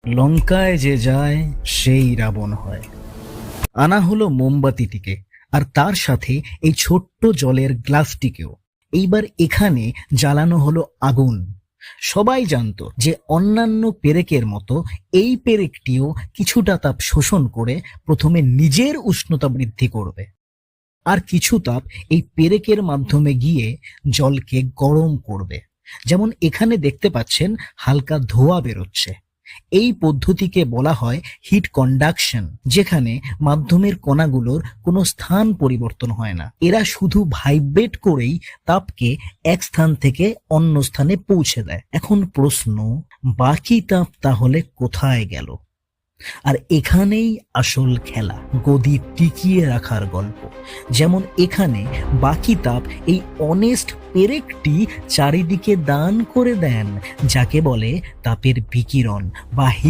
লঙ্কায় যে যায় সেই রাবণ হয়। আনা হলো মোমবাতিটিকে, আর তার সাথে এই ছোট্ট জলের গ্লাসটিকেও। এইবার এখানে জ্বালানো হলো আগুন। সবাই জানতো যে অন্যান্য পেরেকের মতো এই পেরেকটিও কিছুটা তাপ শোষণ করে প্রথমে নিজের উষ্ণতা বৃদ্ধি করবে, আর কিছু তাপ এই পেরেকের মাধ্যমে গিয়ে জলকে গরম করবে। যেমন এখানে দেখতে পাচ্ছেন হালকা ধোঁয়া বেরোচ্ছে। এই পদ্ধতিকে বলা হয় হিট কন্ডাকশন, যেখানে মাধ্যমের কণাগুলোর কোনো স্থান পরিবর্তন হয় না, এরা শুধু ভাইব্রেট করেই তাপকে এক স্থান থেকে অন্য স্থানে পৌঁছে দেয়। এখন প্রশ্ন, বাকি তাপ তাহলে কোথায় গেল? আর এখানেই আসল খেলা, গদি টিকিয়ে রাখার গল্প। যেমন এখানে বাকি তাপ এই অনেস্ট পেরেকটি চারিদিকে দান করে দেন, যাকে বলে তাপের বিকিরণ বা